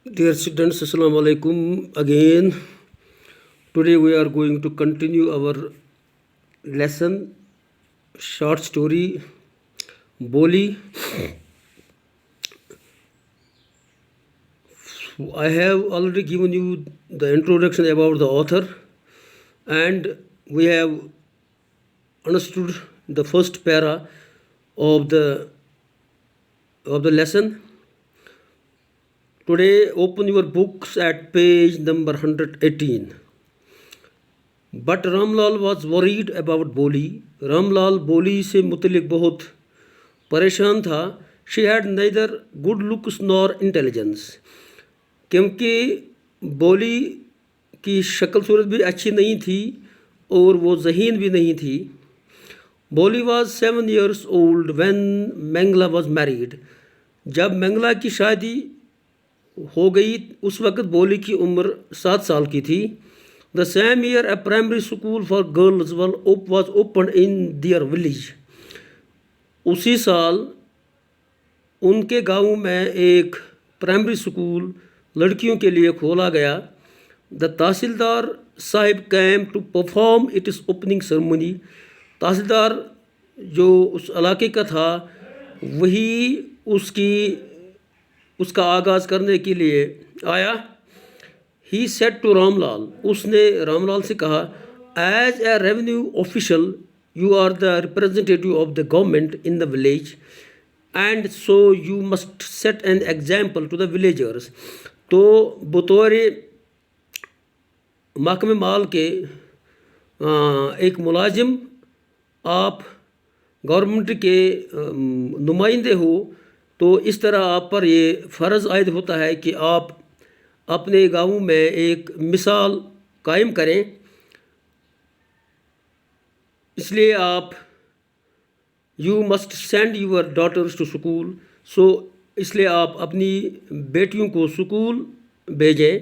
Dear students, Assalamu alaikum again. Today we are going to continue our lesson, short story, Boli. I have already given you the introduction about the author, and we have understood the first para of the lesson. Today, open your books at page number 118. But Ramlal was worried about बोली. रामलाल बोली से मुतलिक बहुत परेशान था. She had neither good looks nor intelligence. क्योंकि बोली की शक्ल सूरत भी अच्छी नहीं थी और वो ज़हीन भी नहीं थी. बोली was 7 years old when Mangla was married. जब मंगला की शादी हो गई उस वक़्त बोली की उम्र 7 साल की थी. The same year a primary school for girls was opened in their village. उसी साल उनके गांव में एक प्राइमरी स्कूल लड़कियों के लिए खोला गया. The tehsildar Sahib came to perform its opening ceremony. तहसीलदार जो उस इलाके का था वही उसका आगाज़ करने के लिए आया. He said to रामलाल, उसने रामलाल से कहा, as a revenue official you are the representative of the government in the village and so you must set an example to the villagers. तो बतौर महकमे माल के एक मुलाजिम आप गवर्नमेंट के नुमाइंदे हो तो इस तरह आप पर ये फ़र्ज़ आयद होता है कि आप अपने गाँव में एक मिसाल कायम करें. इसलिए आप you must send your daughters to school. So इसलिए आप अपनी बेटियों को स्कूल भेजें.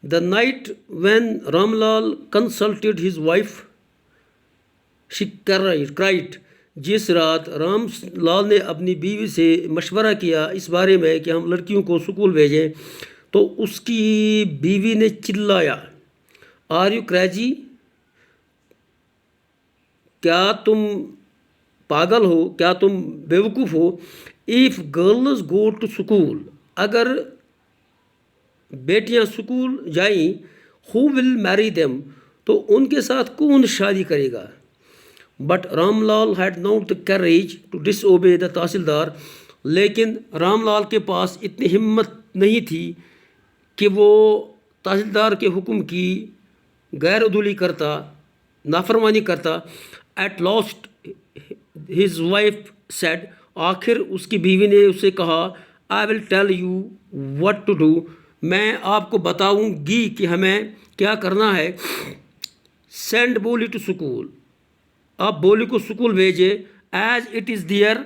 The night when Ramlal consulted his wife she cried. जिस रात रामलाल ने अपनी बीवी से मशवरा किया इस बारे में कि हम लड़कियों को स्कूल भेजें तो उसकी बीवी ने चिल्लाया, आर यू क्रेजी, क्या तुम पागल हो, क्या तुम बेवकूफ़ हो. If girls go to school, अगर बेटियां स्कूल जाएं, हु विल मैरी देम, तो उनके साथ कौन शादी करेगा. But Ramlal had not the courage to disobey the tehsildar. लेकिन रामलाल के पास इतनी हिम्मत नहीं थी कि वो तहसीलदार के हुक्म की गैर उदुली करता, नाफरमानी करता. At last his wife said, आखिर उसकी बीवी ने उससे कहा, I will tell you what to do, मैं आपको बताऊंगी कि हमें क्या करना है. सेंड बोली टू स्कूल, आप बोली को स्कूल भेजे. As it is there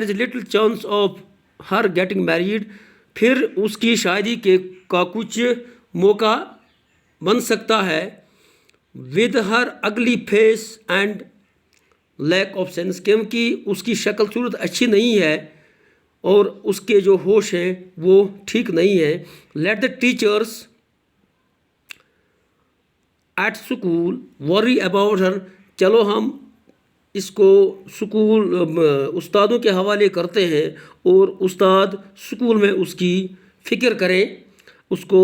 is little chance of her getting married, फिर उसकी शादी का कुछ मौका बन सकता है. With her ugly face and lack of sense, क्योंकि उसकी शक्ल सूरत अच्छी नहीं है और उसके जो होश हैं वो ठीक नहीं है. Let the teachers at school worry about her, चलो हम इसको स्कूल उस्तादों के हवाले करते हैं और उस्ताद स्कूल में उसकी फ़िक्र करें, उसको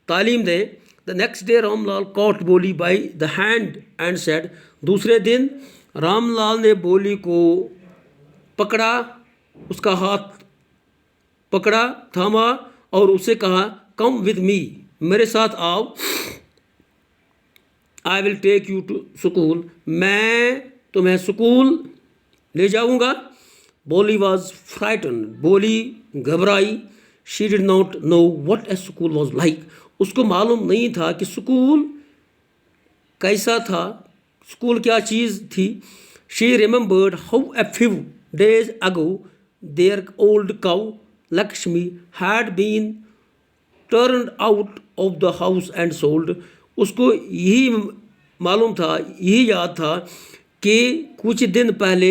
तालीम दें. The next day Ramlal caught Boli by the hand and said, दूसरे दिन रामलाल ने बोली को पकड़ा, उसका हाथ पकड़ा, थामा और उसे कहा, कम विद मी, मेरे साथ आओ. I will take you to school, मैं तुम्हें स्कूल ले जाऊंगा. बोली वॉज फ्राइटन, बोली घबराई. She did not know what A school was like, उसको मालूम नहीं था कि स्कूल कैसा था, स्कूल क्या चीज़ थी. She remembered how a few days ago their old cow Lakshmi had been turned out of the house and sold. उसको यही मालूम था, यही याद था कि कुछ दिन पहले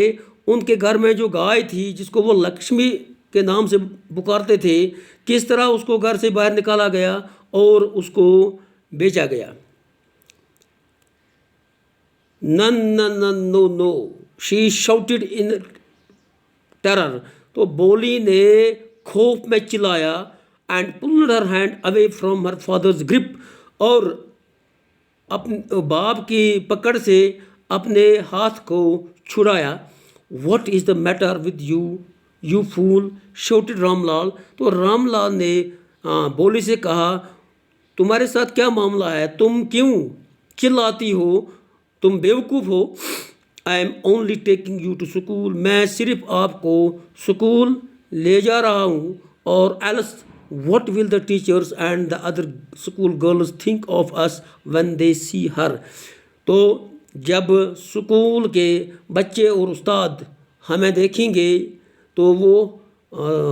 उनके घर में जो गाय थी जिसको वो लक्ष्मी के नाम से पुकारते थे, किस तरह उसको घर से बाहर निकाला गया और उसको बेचा गया। None none none no no, she shouted in terror, तो बोली ने खौफ में चिल्लाया, and pulled her hand away from her father's grip, और अपने बाप की पकड़ से अपने हाथ को छुड़ाया। What is the matter with you you fool, shouted Ramlal, तो रामलाल ने बोली से कहा, तुम्हारे साथ क्या मामला है, तुम क्यों चिल्लाती हो, तुम बेवकूफ़ हो। I am only taking you to school, मैं सिर्फ आपको स्कूल ले जा रहा हूँ, और else what will the teachers and the other school girls think of us when they see her, तो जब स्कूल के बच्चे और उस्ताद हमें देखेंगे तो वो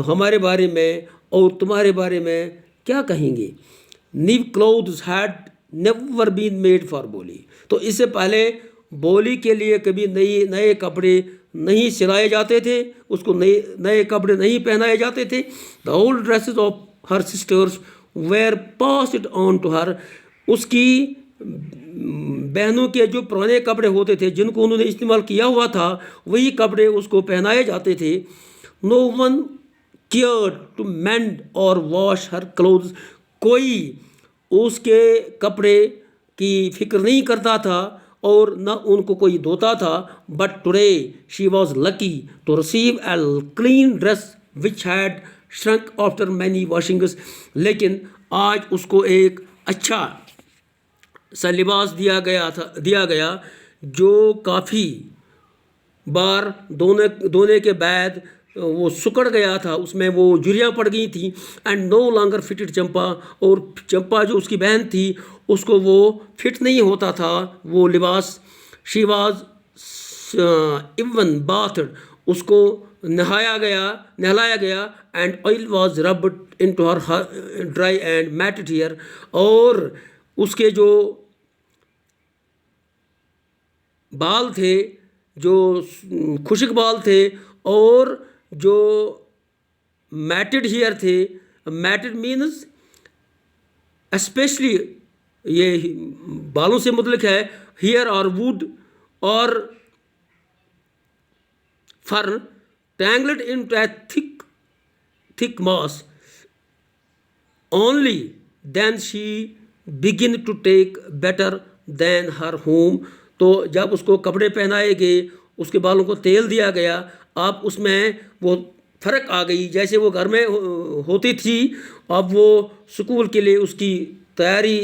हमारे बारे में और तुम्हारे बारे में क्या कहेंगे। New clothes had never been made for Boli, तो इससे पहले बोली के लिए कभी नए कपड़े नहीं सिलाए जाते थे, उसको नए कपड़े नहीं पहनाए जाते थे। The old dresses of her sisters were passed on to her, उसकी बहनों के जो पुराने कपड़े होते थे जिनको उन्होंने इस्तेमाल किया हुआ था, वही कपड़े उसको पहनाए जाते थे। No one care to mend or wash her clothes, कोई उसके कपड़े की फिक्र नहीं करता था और न उनको कोई धोता था। But today she was lucky to receive a clean dress which had shrunk after many washings, लेकिन आज उसको एक अच्छा सा लिबास दिया गया जो काफ़ी बार धोने के बाद वो सुकड़ गया था, उसमें वो झुर्रियाँ पड़ गई थी। एंड नो लॉन्गर फिटेड चंपा, और चंपा जो उसकी बहन थी उसको वो फिट नहीं होता था वो लिबास। शी वाज इवन बाथड, उसको नहलाया गया। And oil was rubbed into her dry and matted hair, और उसके जो बाल थे, जो खुश्क बाल थे और जो मैटेड हेयर थे, मैटेड मीन्स स्पेशली ये बालों से मुतल्लिक है, हेयर और वुड और fur, tangled into a thick mass, only then she begin to take better then her home, तो जब उसको कपड़े पहनाए गए, उसके बालों को तेल दिया गया, आप उसमें वो फ़र्क आ गई, जैसे वो घर में होती थी अब वो स्कूल के लिए उसकी तैयारी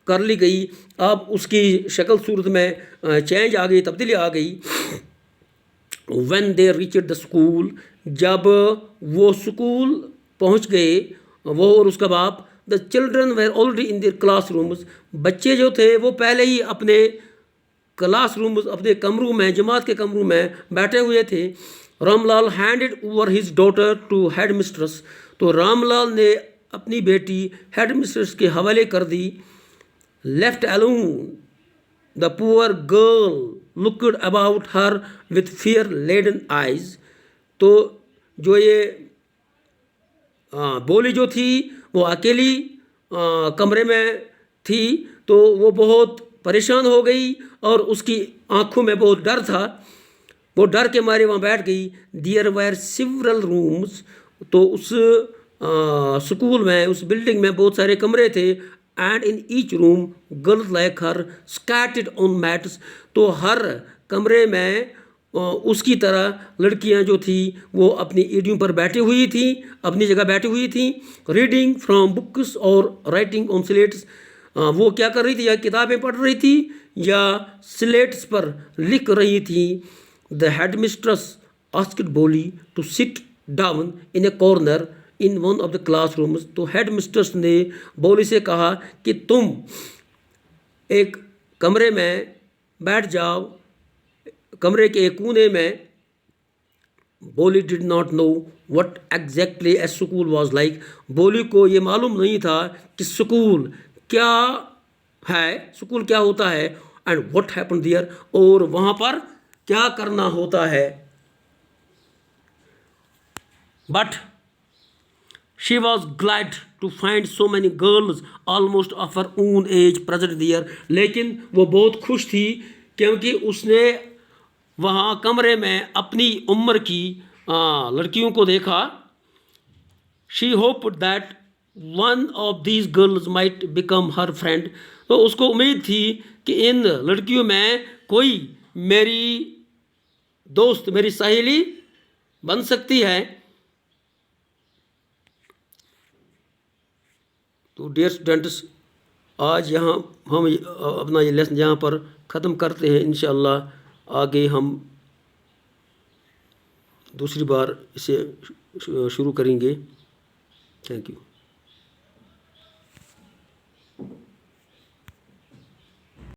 कर ली गई, अब उसकी शक्ल सूरत में चेंज आ गई, तब्दीली आ गई। When they reached the school, जब वो स्कूल पहुंच गए वो और उसका बाप, the children were already in their classrooms, बच्चे जो थे वो पहले ही अपने क्लासरूम्स, अपने कमरों में, जमात के कमरों में बैठे हुए थे। Ramlal handed over his daughter to headmistress, तो रामलाल ने अपनी बेटी हेड मिस्ट्रेस के हवाले कर दी। Left alone the poor girl looked about her with fear laden eyes, तो जो ये बोली जो थी वो अकेली कमरे में थी, तो वो बहुत परेशान हो गई और उसकी आंखों में बहुत डर था, वो डर के मारे वहाँ बैठ गई। देयर वेर सिवरल रूम्स, तो उस स्कूल में, उस बिल्डिंग में बहुत सारे कमरे थे। And in each room girls like her scattered on mats, तो हर कमरे में उसकी तरह लड़कियां जो थी वो अपनी एड़ियों पर बैठी हुई थी, अपनी जगह बैठी हुई थी। रीडिंग फ्रॉम बुक्स और राइटिंग ऑन स्लेट्स, वो क्या कर रही थी, या किताबें पढ़ रही थी या स्लेट्स पर लिख रही थी। The headmistress asked Boli to sit down in a corner in one of the classrooms, तो हेड मिस्ट्रेस ने बोली से कहा कि तुम एक कमरे में बैठ जाओ, कमरे के एक कोने में। बोली did not know what exactly A school was like, बोली को ये मालूम नहीं था कि स्कूल क्या है, स्कूल क्या होता है, एंड व्हाट हैपेंड देयर, और वहाँ पर क्या करना होता है। But She was glad to find so many girls almost of her own age present there. लेकिन वो बहुत खुश थी क्योंकि उसने वहाँ कमरे में अपनी उम्र की लड़कियों को देखा. She hoped that one of these girls might become her friend. तो उसको उम्मीद थी कि इन लड़कियों में कोई मेरी दोस्त, मेरी सहेली बन सकती है. तो डियर स्टूडेंट्स, आज यहाँ हम अपना ये लेसन यहाँ पर ख़त्म करते हैं. इंशाअल्लाह आगे हम दूसरी बार इसे शुरू करेंगे. Thank you.